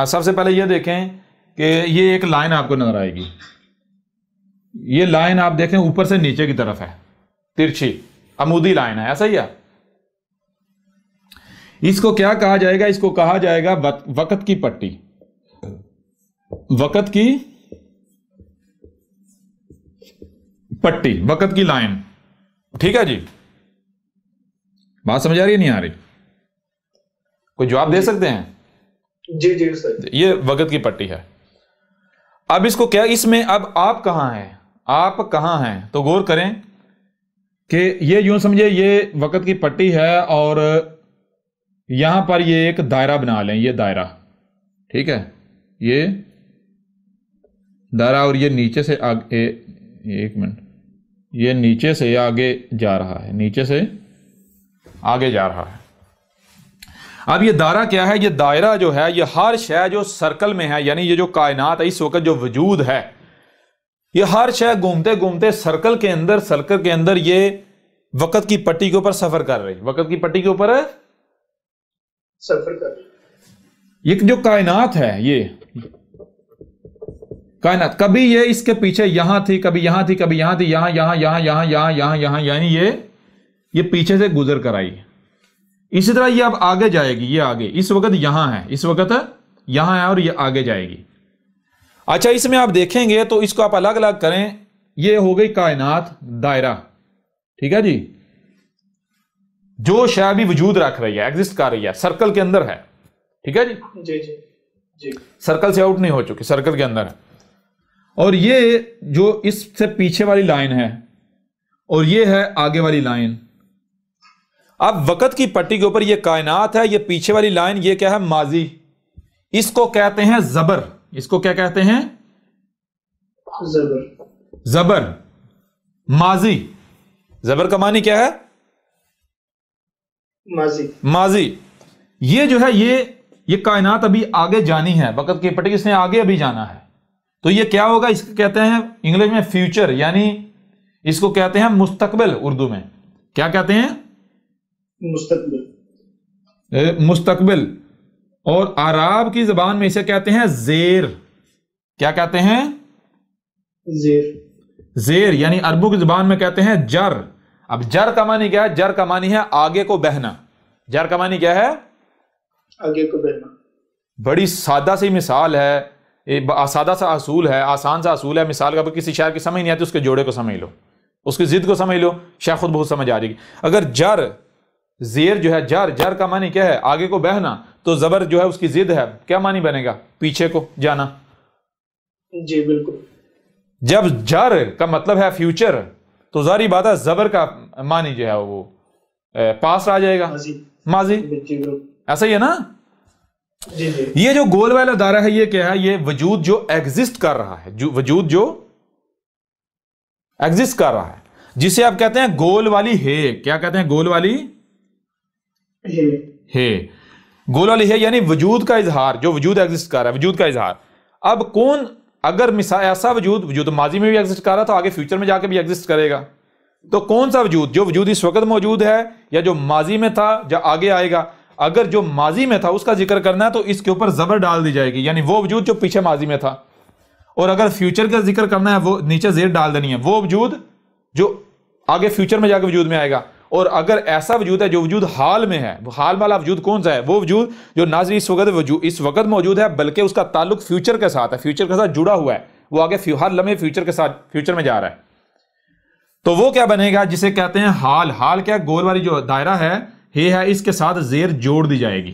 سب سے پہلے یہ دیکھیں کہ یہ ایک لائن آپ کو نظر آئے گی. یہ لائن آپ دیکھیں اوپر سے نیچے کی طرف ہے, ترچھی عمودی لائن ہے, ایسا ہی ہے. اس کو کیا کہا جائے گا؟ اس کو کہا جائے گا وقت کی پٹی, وقت کی پٹی, وقت کی لائن. ٹھیک ہے جی, بات سمجھ آ رہی ہے نہیں آ رہی؟ کوئی جواب دے سکتے ہیں؟ جی جی سر. یہ وقت کی پٹی ہے. اب اس کو کیا, اس میں اب آپ کہاں ہیں, آپ کہاں ہیں؟ تو غور کریں کہ یہ یوں سمجھے یہ وقت کی پٹی ہے اور یہاں پر یہ ایک دائرہ بنا لیں, یہ دائرہ. ٹھیک ہے, یہ دائرہ اور یہ نیچے سے آگے, ایک منٹ, یہ نیچے سے آگے جا رہا ہے, نیچے سے آگے جا رہا ہے. اب یہ دائرہ کیا ہے؟ یہ دائرہ جو ہے یہ ہر شے جو سرکل میں ہے, یعنی یہ جو کائنات ہے اس وقت جو وجود ہے, یہ ہر شے گھومتے گھومتے سرکل کے اندر یہ وقت کی پٹی کے اوپر سفر کر رہی, وقت کی پٹی کے اوپر سفر کر رہی. یہ جو کائنات ہے, یہ کائنات کبھی یہ اس کے پیچھے یہاں تھی, کبھی یہاں تھی, کبھی یہاں تھی, یہاں یہاں یہاں یہاں یہاں یہاں یہاں, یعنی یہ پیچھے سے گزر کر آئی. اسی طرح یہ اب آگے جائے گی, یہ آگے اس وقت یہاں ہے, اس وقت یہاں ہے اور یہ آگے جائے گی. اچھا, اس میں آپ دیکھیں گے تو اس کو آپ الگ الگ کریں, یہ ہو گئی کائنات دائرہ. ٹھیک ہے جی, جو شے بھی وجود رکھ رہی ہے, ایگزسٹ کر رہی ہے, سرکل کے اندر ہے. ٹھیک ہے جی, جی جی جی, سرکل سے آؤٹ نہیں ہو چکی, سرکل کے اندر ہے. اور یہ جو اس سے پیچھے والی لائن ہے اور یہ ہے آگے والی لائن. اب وقت کی پٹی کے اوپر یہ کائنات ہے, یہ پیچھے والی لائن یہ کیا ہے؟ ماضی. اس کو کہتے ہیں زبر. اس کو کیا کہتے ہیں؟ زبر. زبر, ماضی. زبر کا معنی کیا ہے؟ ماضی. ماضی. یہ جو ہے یہ کائنات ابھی آگے جانی ہے, وقت کی پٹی اس نے آگے ابھی جانا ہے. تو یہ کیا ہوگا؟ اس کو کہتے ہیں انگلش میں فیوچر, یعنی اس کو کہتے ہیں مستقبل. اردو میں کیا کہتے ہیں؟ مستقبل. مستقبل. اور عرب کی زبان میں اسے کہتے ہیں زیر. کیا کہتے ہیں؟ زیر. زیر, یعنی عربوں کی زبان میں کہتے ہیں جر. اب جر کا معنی کیا ہے؟ جر کا معنی ہے آگے کو بہنا. جر کا معنی کیا ہے؟ آگے کو بہنا. بڑی سادہ سی مثال ہے, سادہ سا اصول ہے, آسان سا اصول ہے. مثال کا کسی شاعر کی سمجھ نہیں آتی, اس کے جوڑے کو سمجھ لو, اس کی ضد کو سمجھ لو, شاید خود بہت سمجھ آ جائے گی. اگر جر, زیر جو ہے, جر کا معنی کیا ہے؟ آگے کو بہنا. تو زبر جو ہے اس کی ضد ہے, کیا معنی بنے گا؟ پیچھے کو جانا. جی بالکل. جب جر کا مطلب ہے فیوچر, تو ظاہری بات ہے زبر کا معنی جو ہے وہ پاس آ جائے گا, ماضی. ایسا ہی ہے نا؟ جی جی. یہ جو گول والا دائرہ ہے یہ کیا ہے؟ یہ وجود جو ایگزسٹ کر رہا ہے, جو وجود جو ایگزسٹ کر رہا ہے, جسے آپ کہتے ہیں گول والی ہے. کیا کہتے ہیں؟ گول والی ہے. گول والی ہے یعنی وجود کا اظہار, جو وجود ایگزسٹ کر رہا ہے, وجود کا اظہار. اب کون, اگر مثال ایسا وجود ماضی میں بھی ایگزسٹ کر رہا تھا, آگے فیوچر میں جا کے بھی ایگزسٹ کرے گا, تو کون سا وجود؟ جو وجود اس وقت موجود ہے, یا جو ماضی میں تھا, یا آگے آئے گا؟ اگر جو ماضی میں تھا اس کا ذکر کرنا ہے تو اس کے اوپر زبر ڈال دی جائے گی, یعنی وہ وجود جو پیچھے ماضی میں تھا. اور اگر فیوچر کا ذکر کرنا ہے وہ نیچے زیر ڈال دینی ہے, وہ وجود جو آگے فیوچر میں جا کے وجود میں آئے گا. اور اگر ایسا وجود ہے جو وجود حال میں ہے, وہ حال والا وجود کون سا ہے؟ وہ وجود جو نہ صرف اس وقت موجود ہے بلکہ اس کا تعلق فیوچر کے ساتھ ہے, فیوچر کے ساتھ جڑا ہوا ہے, وہ آگے ہر لمحے فیوچر میں جا رہا ہے. تو وہ کیا بنے گا؟ جسے کہتے ہیں حال. حال کیا؟ گول والی جو دائرہ ہے اس کے ساتھ زیر جوڑ دی جائے گی,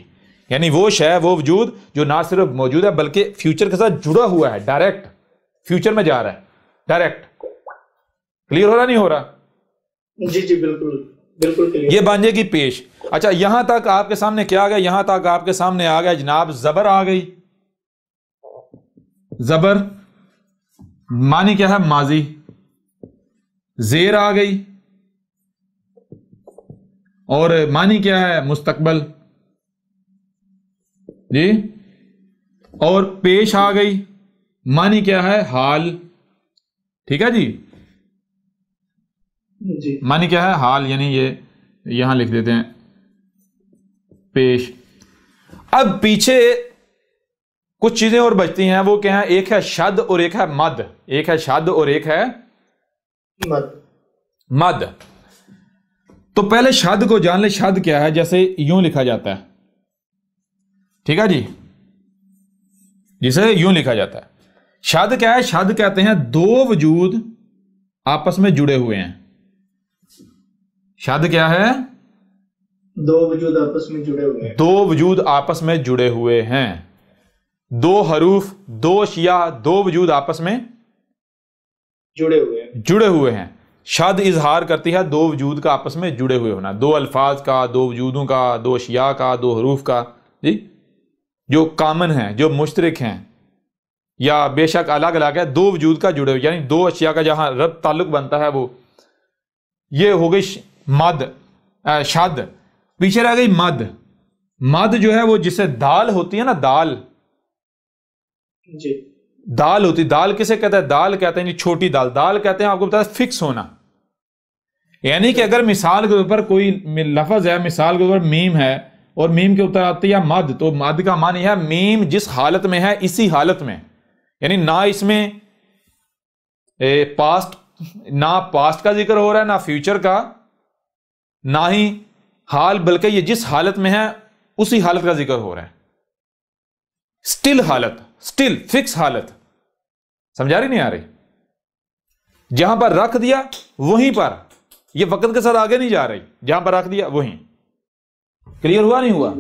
یعنی وہ شے, وہ وجود جو نہ صرف موجود ہے بلکہ فیوچر کے ساتھ جڑا ہوا ہے, ڈائریکٹ فیوچر میں جا رہا ہے, ڈائریکٹ. کلیئر ہو رہا نہیں ہو رہا؟ جی جی بالکل بالکل. یہ بن جائے گی پیش. اچھا, یہاں تک آپ کے سامنے کیا آ گیا؟ یہاں تک آپ کے سامنے آ گیا جناب زبر آ گئی. زبر معنی کیا ہے؟ ماضی. زیر آ گئی, اور معنی کیا ہے؟ مستقبل. جی. اور پیش آ گئی, معنی کیا ہے؟ حال. ٹھیک ہے جی, معنی کیا ہے؟ حال. یعنی یہ یہاں لکھ دیتے ہیں پیش. اب پیچھے کچھ چیزیں اور بچتی ہیں، وہ کیا ہیں؟ ایک ہے شد اور ایک ہے مد. ایک ہے شد اور ایک ہے مد. تو پہلے شد کو جان لیں. شد کیا ہے؟ جیسے یوں لکھا جاتا ہے، ٹھیک ہے جی، جسے یوں لکھا جاتا ہے. شد کیا ہے؟ شد کہتے ہیں دو وجود آپس میں جڑے ہوئے ہیں. شد کیا ہے؟ دو وجود آپس میں جڑے ہوئے ہیں. دو وجود آپس میں جڑے ہوئے ہیں. دو حروف، دو اشیاء، دو وجود آپس میں جڑے ہوئے ہیں. شد اظہار کرتی ہے دو وجود کا آپس میں جڑے ہوئے ہونا، دو الفاظ کا، دو وجودوں کا، دو اشیاء کا، دو حروف کا، جی، جو کامن ہیں، جو مشترک ہیں، یا بے شک الگ الگ ہے، دو وجود کا جڑے ہوئے، یعنی دو اشیاء کا جہاں ربط تعلق بنتا ہے وہ. یہ ہو گئی مد، شد. پیچھے رہ گئی مد. مد جو ہے وہ جسے دال ہوتی ہے نا، دال، جی، دال ہوتی. دال کسے کہتے ہیں؟ دال کہتے ہیں چھوٹی دال. دال کہتے ہیں آپ کو بتا ہے فکس ہونا. یعنی کہ اگر مثال کے اوپر کوئی لفظ ہے، مثال کے اوپر میم ہے اور میم کے اوپر آتی ہے مد، تو مد کا معنی ہے میم جس حالت میں ہے اسی حالت میں، یعنی نہ اس میں پاسٹ کا ذکر ہو رہا ہے، نہ فیوچر کا، نہ ہی حال، بلکہ یہ جس حالت میں ہے اسی حالت کا ذکر ہو رہا ہے. سٹل حالت، سٹل فکس حالت. سمجھا رہی نہیں آ رہی؟ جہاں پر رکھ دیا وہیں پر، یہ وقت کے ساتھ آگے نہیں جا رہی، جہاں پر رکھ دیا وہیں. کلیئر ہوا نہیں ہوا؟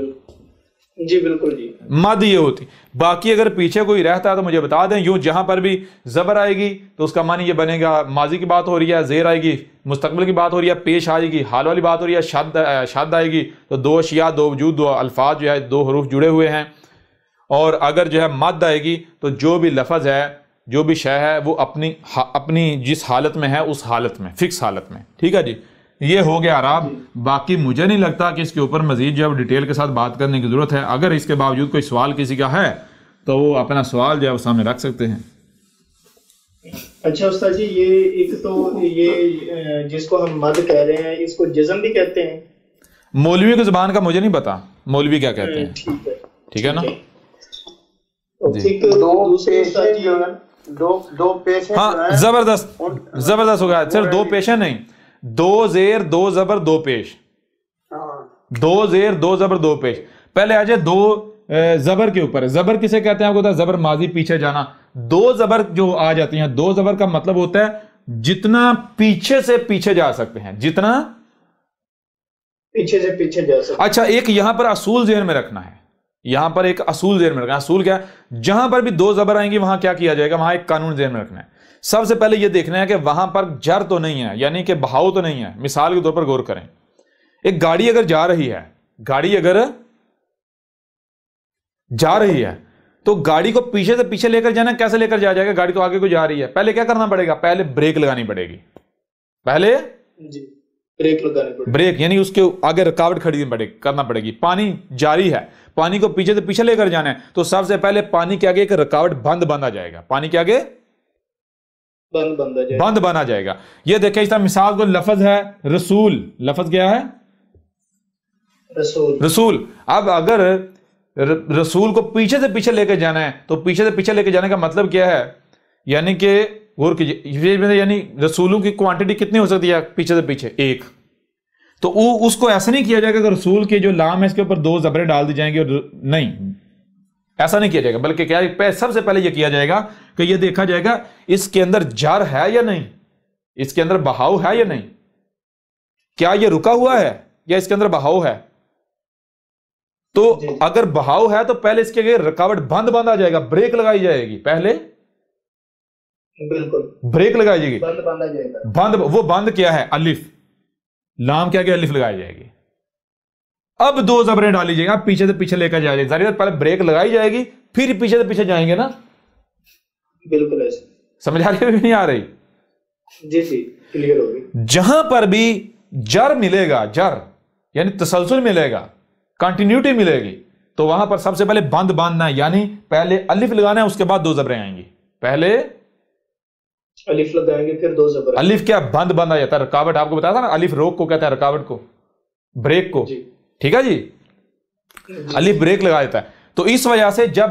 جی بالکل جی. مد یہ ہوتی. باقی اگر پیچھے کوئی رہتا ہے تو مجھے بتا دیں. یوں جہاں پر بھی زبر آئے گی تو اس کا معنی یہ بنے گا ماضی کی بات ہو رہی ہے، زیر آئے گی مستقبل کی بات ہو رہی ہے، پیش آئے گی حال والی بات ہو رہی ہے، شد آئے گی تو دو اشیاء، دو وجود، دو الفاظ جو ہے، دو حروف جڑے ہوئے ہیں. اور اگر جو ہے مد آئے گی تو جو بھی لفظ ہے، جو بھی شے ہے، وہ اپنی جس حالت میں ہے اس حالت میں، فکس حالت میں. ٹھیک ہے جی، یہ ہو گیا عراب. باقی مجھے نہیں لگتا کہ اس کے اوپر مزید جو ہے ڈیٹیل کے ساتھ بات کرنے کی ضرورت ہے. اگر اس کے باوجود کوئی سوال کسی کا ہے تو وہ اپنا سوال جو ہے وہ سامنے رکھ سکتے ہیں. اچھا استاد جی، یہ ایک تو یہ جس کو ہم مد کہہ رہے ہیں اس کو جزم بھی کہتے ہیں. مولوی کی زبان کا مجھے نہیں پتا مولوی کیا کہتے ہیں. ٹھیک ہے، ٹھیک ہے نا. دو پیشے، ہاں زبردست زبردست ہو گیا. صرف دو پیشے نہیں، دو زیر دو زبر دو پیش. دو زیر دو زبر دو پیش. پہلے آ جائے دو زبر کے اوپر. زبر کسے کہتے ہیں آپ کو؟ زبر ماضی پیچھے جانا. دو زبر جو آ جاتی ہیں، دو زبر کا مطلب ہوتا ہے جتنا پیچھے سے پیچھے جا سکتے ہیں، جتنا پیچھے سے پیچھے جا سکتے. اچھا، ایک یہاں پر اصول ذہن میں رکھنا ہے. یہاں پر ایک اصول ذہن میں رکھنا ہے. اصول کیا ہے؟ جہاں پر بھی دو زبر آئیں گی وہاں کیا کیا جائے گا؟ وہاں ایک قانون ذہن میں رکھنا ہے. سب سے پہلے یہ دیکھنا ہے کہ وہاں پر جر تو نہیں ہے، یعنی کہ بہاؤ تو نہیں ہے. مثال کے طور پر غور کریں، ایک گاڑی اگر جا رہی ہے، گاڑی اگر جا رہی ہے تو گاڑی کو پیچھے سے پیچھے لے کر جانا. کیسے لے کر جا جائے گا؟ گاڑی تو آگے کو جا رہی ہے. پہلے کیا کرنا پڑے گا؟ پہلے بریک لگانی پڑے گی. پہلے بریک لگانی پڑے گی. بریک یعنی اس کے آگے رکاوٹ کھڑی کرنا پڑے گی. پانی جاری ہے، پانی کو پیچھے سے پیچھے لے کر جانا ہے تو سب سے پہلے پانی کے آگے ایک رکاوٹ بند باندھا جائے گا. پانی کے آگے بند باندھا جائے گا. یہ دیکھیں اس طرح مثال کو لفظ ہے رسول. لفظ کیا ہے؟ رسول. اب اگر رسول کو پیچھے سے پیچھے لے کے جانا ہے تو پیچھے سے پیچھے لے کے جانے کا مطلب کیا ہے؟ یعنی کہ غور کیجیے، یعنی رسولوں کی کوانٹٹی کتنی ہو سکتی ہے پیچھے سے پیچھے؟ ایک. تو اس کو ایسا نہیں کیا جائے گا کہ رسول کے جو لام ہے اس کے اوپر دو زبریں ڈال دی جائیں گے. نہیں، ایسا نہیں کیا جائے گا. بلکہ کیا سب سے پہلے یہ کیا جائے گا کہ یہ دیکھا جائے گا اس کے اندر جر ہے یا نہیں، اس کے اندر بہاؤ ہے یا نہیں، کیا یہ رکا ہوا ہے یا اس کے اندر بہاؤ ہے. تو اگر بہاؤ ہے تو پہلے اس کے لیے رکاوٹ بند باندھا جائے گا، بریک لگائی جائے گی. پہلے بالکل بریک لگائی جائے گی. بند باندھا جائے گا. بند، وہ بند کیا ہے؟ الف. لام کیا کہ الف لگائی جائے گی. اب دو زبریں ڈالی جائیں گی. اب پیچھے سے پیچھے لے کر جائے گی. ظاہر پہلے بریک لگائی جائے گی پھر پیچھے سے پیچھے جائیں گے نا. بالکل ایسے. سمجھ آ رہی ہے نہیں آ رہی؟ جی جی کلیئر ہوگی. جہاں پر بھی جر ملے گا، جر یعنی تسلسل ملے گا، کنٹینیوٹی ملے گی، تو وہاں پر سب سے پہلے بند باندھنا ہے. یعنی پہلے الف لگانا ہے، اس کے بعد دو زبریں آئیں گی. پہلے الف لگائیں گے پھر دو زبر. الف کیا؟ بند باندھا جاتا ہے. رکاوٹ آپ کو بتایا تھا نا، الف روک کو کہتا ہے، رکاوٹ کو، بریک کو. ٹھیک ہے جی. الف بریک لگا دیتا ہے. تو اس وجہ سے جب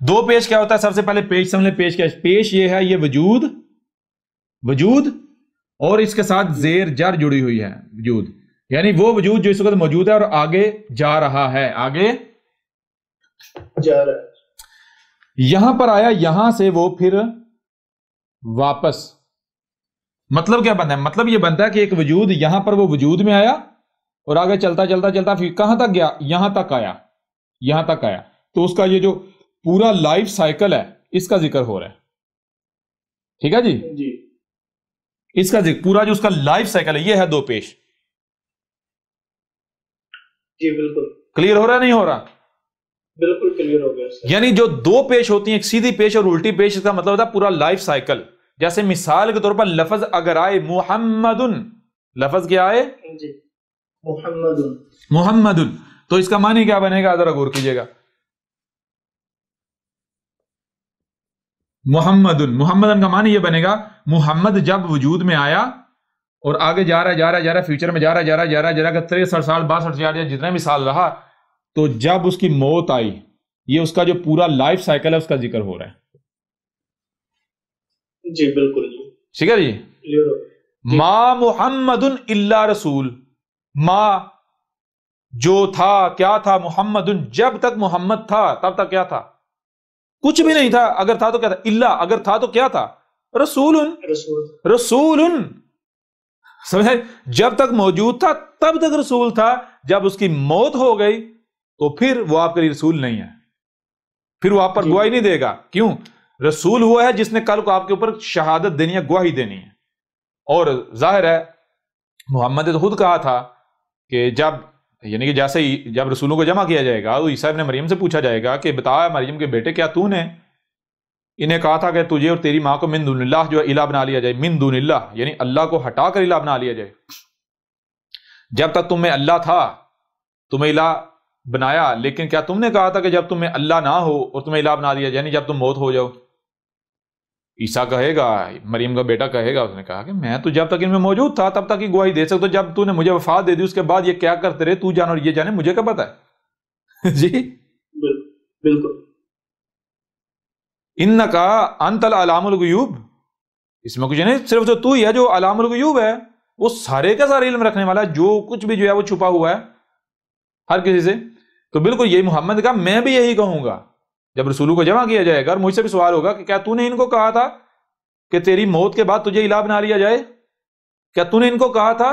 دو پیش کیا ہوتا ہے؟ سب سے پہلے پیش سمجھ لیں، پیش کیا ہے؟ پیش یہ ہے، یہ وجود اور اس کے ساتھ زیر جر جڑی ہوئی ہے، وجود یعنی وہ وجود جو اس وقت موجود ہے اور آگے جا رہا ہے، آگے جا رہا ہے، یہاں پر آیا، یہاں سے وہ پھر واپس. مطلب کیا بنتا ہے؟ مطلب یہ بنتا ہے کہ ایک وجود یہاں پر وہ وجود میں آیا اور آگے چلتا چلتا چلتا پھر کہاں تک گیا؟ یہاں تک آیا. تو اس کا یہ جو پورا لائف سائیکل ہے اس کا ذکر ہو رہا ہے. ٹھیک ہے جی؟ جی اس کا ذکر پورا جو اس کا لائف سائیکل ہے، یہ ہے دو پیش. جی بالکل کلیئر ہو رہا ہے نہیں ہو رہا؟ بالکل کلیئر ہو گیا سر. یعنی جو دو پیش ہوتی ہیں، ایک سیدھی پیش اور الٹی پیش، اس کا مطلب ہوتا ہے پورا لائف سائیکل. جیسے مثال کے طور پر لفظ اگر آئے محمد، لفظ کیا آئے؟ جی محمد، محمد، تو اس کا معنی کیا بنے گا؟ ذرا غور کیجئے گا. محمد کا معنی یہ بنے گا، محمد جب وجود میں آیا اور آگے جا رہا ہے، فیوچر میں جا رہا ہے 63 سال 62 سال جتنا بھی سال رہا، تو جب اس کی موت آئی، یہ اس کا جو پورا لائف سائیکل ہے اس کا ذکر ہو رہا ہے. جی بالکل جی ٹھیک ہے جی؟ کلیئر ہو گیا. ما محمد الا رسول، ما جو تھا، کیا تھا؟ محمد، جب تک محمد تھا تب تک کیا تھا؟ کچھ بھی نہیں تھا. اگر تھا تو کیا تھا؟ الا، اگر تھا تو کیا تھا؟ رسول. سمجھے؟ جب تک موجود تھا تب تک رسول تھا، جب اس کی موت ہو گئی تو پھر وہ آپ کے لیے رسول نہیں ہے، پھر وہ آپ پر گواہی نہیں دے گا. کیوں؟ رسول وہ ہے جس نے کل کو آپ کے اوپر شہادت دینی ہے، گواہی دینی ہے. اور ظاہر ہے محمد نے تو خود کہا تھا کہ یعنی کہ جیسے ہی جب رسولوں کو جمع کیا جائے گا تو عیسیٰ ابن مریم سے پوچھا جائے گا کہ بتا مریم کے بیٹے، کیا تو نے انہیں کہا تھا کہ تجھے اور تیری ماں کو من دون اللہ جو ہے الہ بنا لیا جائے؟ من دون اللہ یعنی اللہ کو ہٹا کر الہ بنا لیا جائے. جب تک تم میں اللہ تھا تمہیں الہ بنایا، لیکن کیا تم نے کہا تھا کہ جب تم میں اللہ نہ ہو اور تمہیں الہ بنا دیا، یعنی جب تم موت ہو جاؤ؟ عیسیٰ کہے گا، مریم کا بیٹا کہے گا، اس نے کہا کہ میں تو جب تک ان میں موجود تھا تب تک ہی گواہی دے سکتا ہوں، جب تو نے مجھے وفات دے دی اس کے بعد یہ کیا کرتے رہے تو جانے اور یہ جانے، مجھے کیا پتا ہے؟ جی بالکل. انکا انت العلام الغیوب، اس میں کچھ نہیں، صرف تو ہی ہے جو علام الغیوب ہے، وہ سارے کا سارے علم رکھنے والا ہے، جو کچھ بھی جو ہے وہ چھپا ہوا ہے ہر کسی سے. تو بالکل یہی محمد کا، میں بھی یہی کہوں گا جب رسولوں کو جمع کیا جائے گا اور مجھ سے بھی سوال ہوگا کہ کیا تو نے ان کو کہا تھا کہ تیری موت کے بعد تجھے الہ بنا لیا جائے؟ کیا تو نے ان کو کہا تھا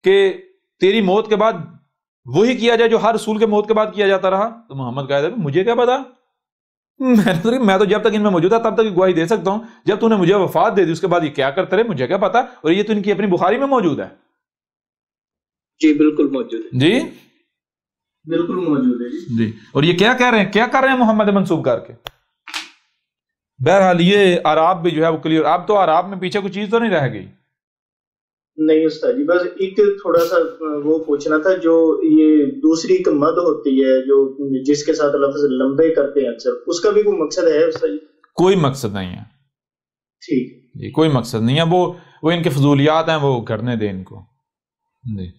کہ تیری موت کے بعد وہی کیا جائے جو ہر رسول کے موت کے بعد کیا جاتا رہا؟ تو محمد کہا مجھے کیا پتا، میں تو جب تک ان میں موجود تھا تب تک گواہی دے سکتا ہوں، جب تو نے مجھے وفات دے دی اس کے بعد یہ کیا کرتے رہے مجھے کیا پتا. اور یہ تو ان کی اپنی بخاری میں موجود ہے. جی بالکل موجود ہے. جی بالکل موجود ہے جی. اور یہ کیا کہہ رہے ہیں، کیا کر رہے ہیں محمد منسوب کر کے؟ بہرحال یہ اعراب بھی جو ہے وہ کلیئر. اب تو اعراب میں پیچھے کوئی چیز تو نہیں رہ گئی؟ نہیں استاد جی، بس ایک تھوڑا سا وہ پوچھنا تھا، جو یہ دوسری ایک مد ہوتی ہے جو جس کے ساتھ لفظ لمبے کرتے ہیں اکثر، اس کا بھی کوئی مقصد ہے استاد جی؟ کوئی مقصد نہیں ہے. ٹھیک جی کوئی مقصد نہیں ہے، وہ ان کے فضولیات ہیں، وہ کرنے دیں ان کو. جی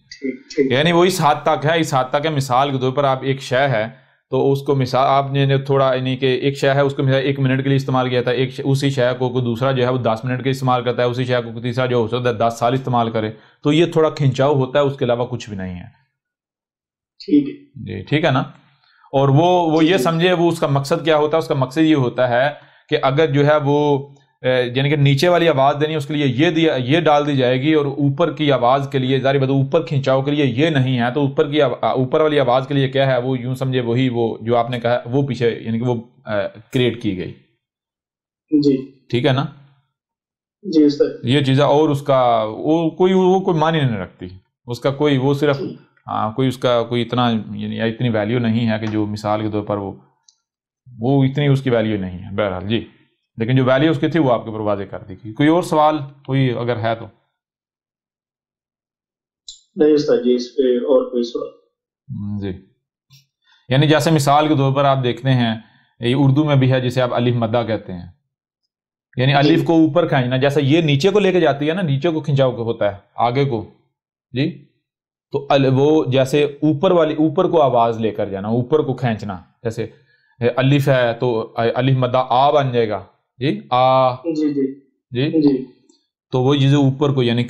یعنی وہ اس حد تک ہے، اس حد تک ہے. مثال کے طور پر آپ ایک شے ہے تو اس کو مثال آپ نے تھوڑا یعنی کہ ایک شے ہے اس کو مثال 1 منٹ کے لیے استعمال کیا تھا، اسی شے کو کوئی دوسرا جو ہے وہ 10 منٹ کے استعمال کرتا ہے، اسی شے کو تیسرا جو ہو سکتا ہے 10 سال استعمال کرے، تو یہ تھوڑا کھنچاؤ ہوتا ہے، اس کے علاوہ کچھ بھی نہیں ہے. ٹھیک ہے جی ٹھیک ہے نا. اور وہ یہ سمجھے وہ اس کا مقصد کیا ہوتا ہے، اس کا مقصد یہ ہوتا ہے کہ اگر جو ہے وہ یعنی کہ نیچے والی آواز دینی اس کے لیے یہ ڈال دی جائے گی، اور اوپر کی آواز کے لیے ظاہر بات اوپر کھنچاؤ کے لیے یہ نہیں ہے، تو اوپر والی آواز کے لیے کیا ہے، وہ یوں سمجھے وہی وہ جو آپ نے کہا وہ پیچھے یعنی کہ وہ کریٹ کی گئی. جی ٹھیک ہے نا. جی سر یہ چیزیں اور اس کا وہ کوئی معنی نہیں رکھتی، اس کا کوئی وہ صرف کوئی اس کا کوئی اتنا یعنی اتنی ویلیو نہیں ہے کہ جو مثال کے طور پر وہ اتنی اس کی ویلیو نہیں ہے. بہرحال جی، لیکن جو ویلیو اس کی تھی وہ آپ کے اوپر واضح کر دی گئی. کوئی اور سوال کوئی اگر ہے تو؟ نہیں استاد جی، اس پہ اور کوئی سوال؟ جی یعنی جیسے مثال کے طور پر آپ دیکھتے ہیں یہ اردو میں بھی ہے جسے آپ الف مدہ کہتے ہیں، یعنی الف کو اوپر کھینچنا، جیسے یہ نیچے کو لے کے جاتی ہے نا، نیچے کو کھنچاؤ ہوتا ہے آگے کو جی، تو وہ جیسے اوپر کو آواز لے کر جانا، اوپر کو کھینچنا، جیسے الف ہے تو الف مدہ آ بن جائے گا جی، آ جی جی جی جی تو وہ چیزیں اوپر کو یعنی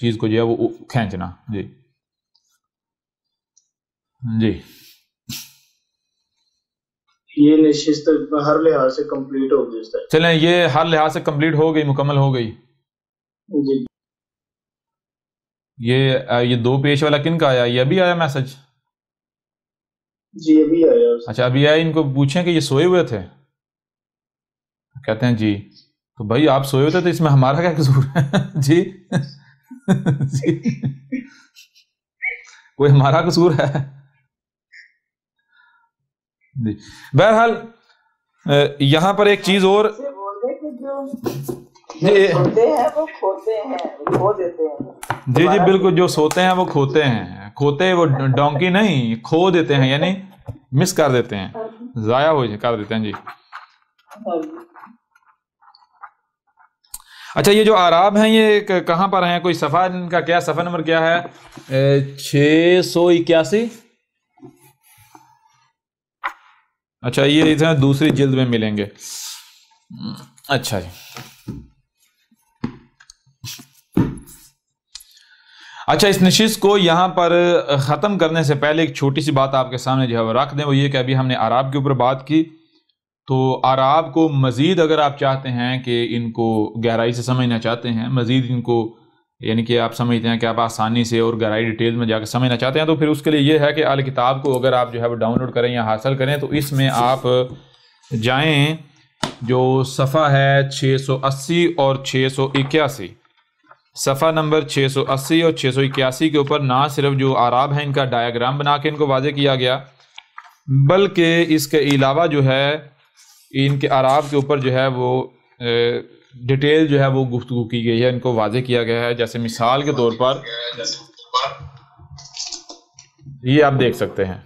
چیز کو جو ہے وہ کھینچنا. جی جی یہ نشست ہر لحاظ سے کمپلیٹ ہو گئی استاد. چلیں یہ ہر لحاظ سے کمپلیٹ ہو گئی، مکمل ہو گئی. جی یہ دو پیش والا کن کا آیا؟ یہ ابھی آیا میسج؟ جی ابھی آیا. اچھا ابھی آیا. ان کو پوچھیں کہ یہ سوئے ہوئے تھے؟ کہتے ہیں جی. تو بھائی آپ سوئے ہوئے تھے تو اس میں ہمارا کیا قصور ہے؟ جی جی کوئی ہمارا قصور ہے؟ جی بہرحال یہاں پر ایک چیز اور جی جی بالکل، جو سوتے ہیں وہ کھوتے ہیں. کھوتے وہ ڈونکی نہیں، کھو دیتے ہیں یعنی مس کر دیتے ہیں، ضائع ہو کر دیتے ہیں. جی اچھا یہ جو اعراب ہیں یہ کہاں پر ہیں؟ کوئی صفحہ ان کا کیا صفحہ نمبر کیا ہے؟ 681. اچھا یہ ادھر دوسری جلد میں ملیں گے. اچھا جی اچھا اس نشست کو یہاں پر ختم کرنے سے پہلے ایک چھوٹی سی بات آپ کے سامنے جو ہے وہ رکھ دیں. وہ یہ کہ ابھی ہم نے اعراب کے اوپر بات کی، تو اعراب کو مزید اگر آپ چاہتے ہیں کہ ان کو گہرائی سے سمجھنا چاہتے ہیں، مزید ان کو یعنی کہ آپ سمجھتے ہیں کہ آپ آسانی سے اور گہرائی ڈیٹیل میں جا کے سمجھنا چاہتے ہیں، تو پھر اس کے لیے یہ ہے کہ الکتاب کو اگر آپ جو ہے وہ ڈاؤن لوڈ کریں یا حاصل کریں تو اس میں آپ جائیں جو صفحہ ہے 680 اور 681، صفحہ نمبر 680 اور 681 کے اوپر نہ صرف جو اعراب ہیں ان کا ڈایاگرام بنا کے ان کو واضح کیا گیا، بلکہ اس کے علاوہ جو ہے ان کے اعراب کے اوپر جو ہے وہ ڈیٹیل جو ہے وہ گفتگو کی گئی ہے، ان کو واضح کیا گیا ہے. جیسے مثال کے طور پر یہ آپ دیکھ سکتے ہیں،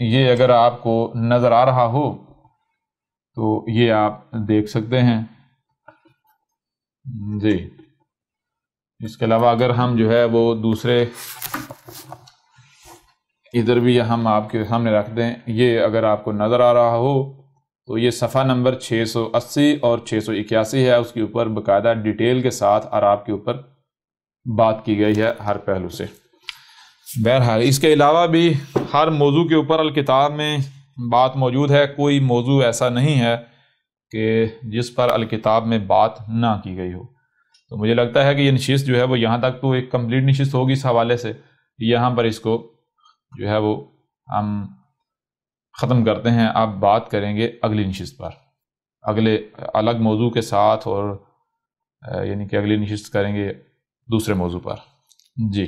یہ اگر آپ کو نظر آ رہا ہو تو یہ آپ دیکھ سکتے ہیں. جی اس کے علاوہ اگر ہم جو ہے وہ دوسرے ادھر بھی ہم آپ کے سامنے رکھ دیں، یہ اگر آپ کو نظر آ رہا ہو تو یہ صفحہ نمبر 680 اور 681 ہے، اس کے اوپر باقاعدہ ڈیٹیل کے ساتھ اعراب کے اوپر بات کی گئی ہے ہر پہلو سے. بہرحال اس کے علاوہ بھی ہر موضوع کے اوپر الکتاب میں بات موجود ہے، کوئی موضوع ایسا نہیں ہے کہ جس پر الکتاب میں بات نہ کی گئی ہو. تو مجھے لگتا ہے کہ یہ نشست جو ہے وہ یہاں تک تو ایک کمپلیٹ نشست ہوگی اس حوالے سے. یہاں پر اس کو جو ہے وہ ہم ختم کرتے ہیں. اب بات کریں گے اگلی نشست پر، اگلے الگ موضوع کے ساتھ، اور یعنی کہ اگلی نشست کریں گے دوسرے موضوع پر. جی